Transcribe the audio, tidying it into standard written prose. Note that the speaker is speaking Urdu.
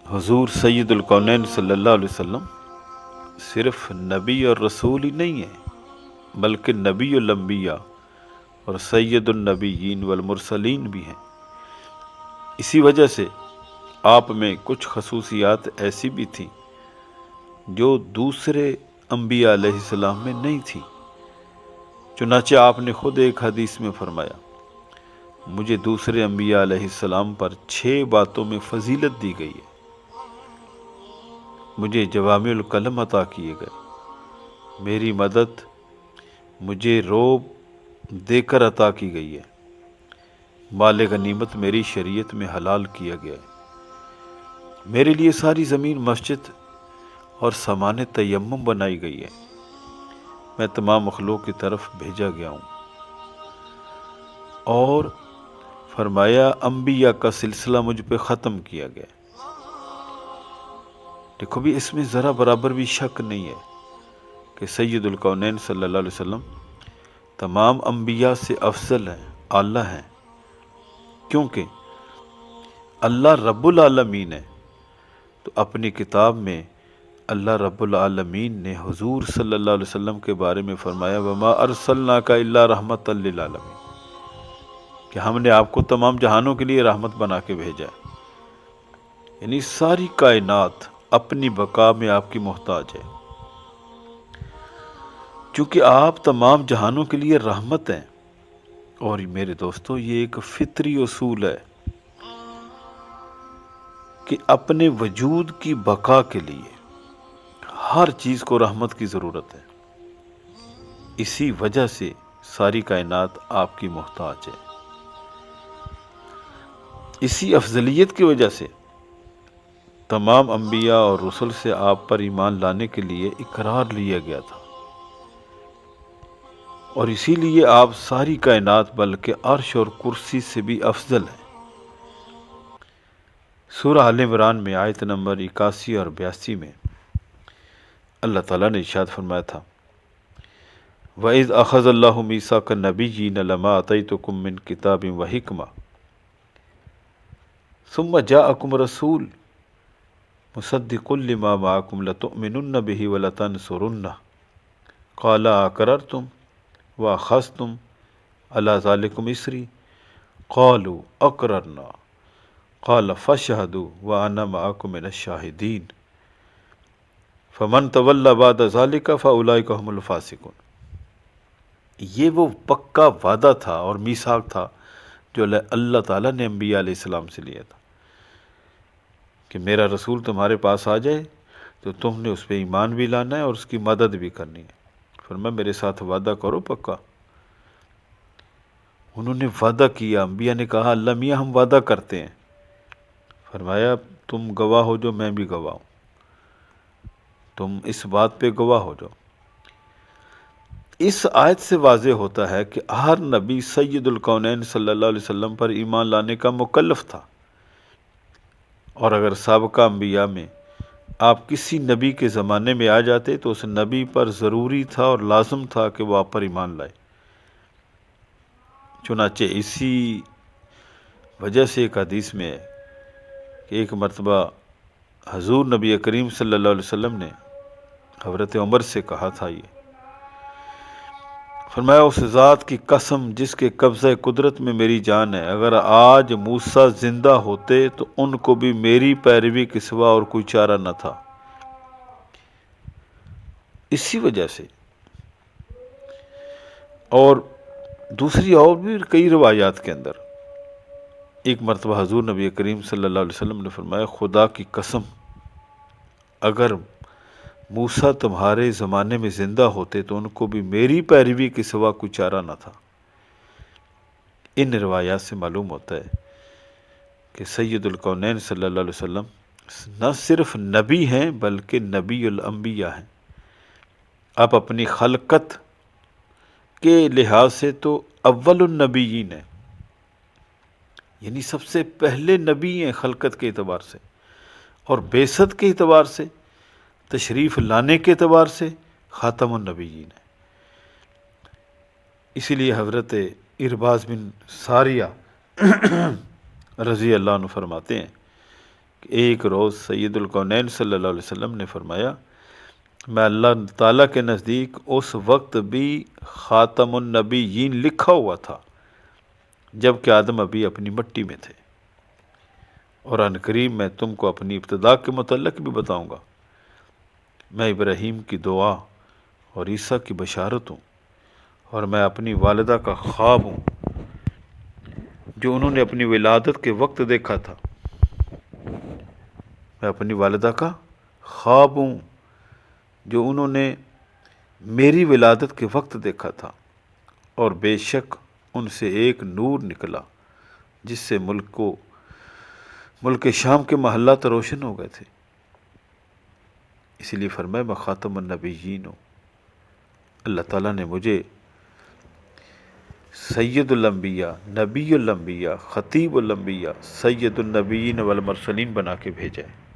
حضور سید الکونین صلی اللہ علیہ وسلم صرف نبی اور رسول ہی نہیں ہیں، بلکہ نبی الانبیاء اور سید النبیین والمرسلین بھی ہیں۔ اسی وجہ سے آپ میں کچھ خصوصیات ایسی بھی تھیں جو دوسرے انبیاء علیہ السلام میں نہیں تھیں۔ چنانچہ آپ نے خود ایک حدیث میں فرمایا، مجھے دوسرے انبیاء علیہ السلام پر 6 باتوں میں فضیلت دی گئی ہے۔ مجھے جوامع الکلم عطا کیے گئے، میری مدد مجھے روب دے کر عطا کی گئی ہے، مال غنیمت میری شریعت میں حلال کیا گیا ہے، میرے لیے ساری زمین مسجد اور سامان تیمم بنائی گئی ہے، میں تمام مخلوق کی طرف بھیجا گیا ہوں۔ اور فرمایا انبیاء کا سلسلہ مجھ پہ ختم کیا گیا۔ دیکھو بھی اس میں ذرا برابر بھی شک نہیں ہے کہ سید الکونین صلی اللہ علیہ وسلم تمام انبیاء سے افضل ہیں، اعلیٰ ہیں، کیونکہ اللہ رب العالمین ہے۔ تو اپنی کتاب میں اللہ رب العالمین نے حضور صلی اللہ علیہ وسلم کے بارے میں فرمایا وَمَا أَرْسَلْنَاكَ إِلَّا رَحْمَةً لِّلْعَالَمِينَ، کہ ہم نے آپ کو تمام جہانوں کے لیے رحمت بنا کے بھیجا ہے، یعنی ساری کائنات اپنی بقا میں آپ کی محتاج ہے۔ چونکہ آپ تمام جہانوں کے لیے رحمت ہیں، اور میرے دوستو یہ ایک فطری اصول ہے کہ اپنے وجود کی بقا کے لیے ہر چیز کو رحمت کی ضرورت ہے، اسی وجہ سے ساری کائنات آپ کی محتاج ہے۔ اسی افضلیت کی وجہ سے تمام انبیاء اور رسل سے آپ پر ایمان لانے کے لیے اقرار لیا گیا تھا، اور اسی لیے آپ ساری کائنات بلکہ عرش اور کرسی سے بھی افضل ہیں۔ سورہ آل عمران میں آیت نمبر 81 اور 82 میں اللہ تعالیٰ نے ارشاد فرمایا تھا وَإِذْ أَخَذَ اللَّهُ مِيثَاقَ النَّبِيِّينَ لَمَا آتَيْتُكُم مِّن كِتَابٍ وَحِكْمَةٍ ثُمَّ جَاءَكُمْ رَسُولٌ مُصَدِّقٌ لِّمَا مَعَكُمْ لَتُؤْمِنُنَّ بِهِ وَلَتَنصُرُنَّهُ قَالَ أَقْرَرْتُمْ وَأَخَذْتُمْ عَلَىٰ ذَلِكُمْ إِصْرِي قَالُوا أَقْرَرْنَا قَالَ فَاشْهَدُوا وَأَنَا مَعَكُم مِّنَ الشَّاهِدِينَ فَمَن تَوَلَّىٰ بَعْدَ ذَلِكَ فَأُولَٰئِكَ هُمُ الْفَاسِقُونَ۔ یہ وہ پکا وعدہ تھا اور میثاق تھا جو اللہ تعالیٰ نے انبیاء علیہ السلام سے لیا تھا کہ میرا رسول تمہارے پاس آ جائے تو تم نے اس پہ ایمان بھی لانا ہے اور اس کی مدد بھی کرنی ہے۔ فرمایا میرے ساتھ وعدہ کرو پکا۔ انہوں نے وعدہ کیا، انبیاء نے کہا اللہ میاں ہم وعدہ کرتے ہیں۔ فرمایا تم گواہ ہو جو میں بھی گواہ ہوں، تم اس بات پہ گواہ ہو جاؤ۔ اس آیت سے واضح ہوتا ہے کہ ہر نبی سید الکونین صلی اللہ علیہ وسلم پر ایمان لانے کا مکلف تھا، اور اگر سابقہ انبیاء میں آپ کسی نبی کے زمانے میں آ جاتے تو اس نبی پر ضروری تھا اور لازم تھا کہ وہ آپ پر ایمان لائے۔ چنانچہ اسی وجہ سے ایک حدیث میں ہے کہ ایک مرتبہ حضور نبی کریم صلی اللہ علیہ وسلم نے حضرت عمر سے کہا تھا، یہ فرمایا اس ذات کی قسم جس کے قبضہ قدرت میں میری جان ہے، اگر آج موسیٰ زندہ ہوتے تو ان کو بھی میری پیروی کے سوا اور کوئی چارہ نہ تھا۔ اسی وجہ سے اور دوسری اور بھی کئی روایات کے اندر ایک مرتبہ حضور نبی کریم صلی اللہ علیہ وسلم نے فرمایا خدا کی قسم اگر موسیٰ تمہارے زمانے میں زندہ ہوتے تو ان کو بھی میری پیروی کے سوا کوئی چارہ نہ تھا۔ ان روایات سے معلوم ہوتا ہے کہ سید الکونین صلی اللہ علیہ وسلم نہ صرف نبی ہیں بلکہ نبی الانبیاء ہیں۔ آپ اپنی خلقت کے لحاظ سے تو اول النبیین ہیں، یعنی سب سے پہلے نبی ہیں خلقت کے اعتبار سے، اور بعثت کے اعتبار سے، تشریف لانے کے اعتبار سے خاتم النبیین ہے۔ اسی لیے حضرت ارباز بن ساریہ رضی اللہ عنہ فرماتے ہیں کہ کہ ایک روز سید الکونین صلی اللہ علیہ وسلم نے فرمایا میں اللہ تعالیٰ کے نزدیک اس وقت بھی خاتم النبیین لکھا ہوا تھا جب کہ آدم ابھی اپنی مٹی میں تھے، اور ان قریب میں تم کو اپنی ابتدا کے متعلق بھی بتاؤں گا۔ میں ابراہیم کی دعا اور عیسیٰ کی بشارت ہوں، اور میں اپنی والدہ کا خواب ہوں جو انہوں نے اپنی ولادت کے وقت دیکھا تھا۔ میں اپنی والدہ کا خواب ہوں جو انہوں نے میری ولادت کے وقت دیکھا تھا، اور بے شک ان سے ایک نور نکلا جس سے ملک شام کے محلات روشن ہو گئے تھے۔ اسی لیے فرمایا میں خاتم النبیین ہوں۔ اللہ تعالیٰ نے مجھے سید الانبیاء، نبی الانبیاء، خطیب الانبیاء، سید النبیین والمرسلین بنا کے بھیجا ہے۔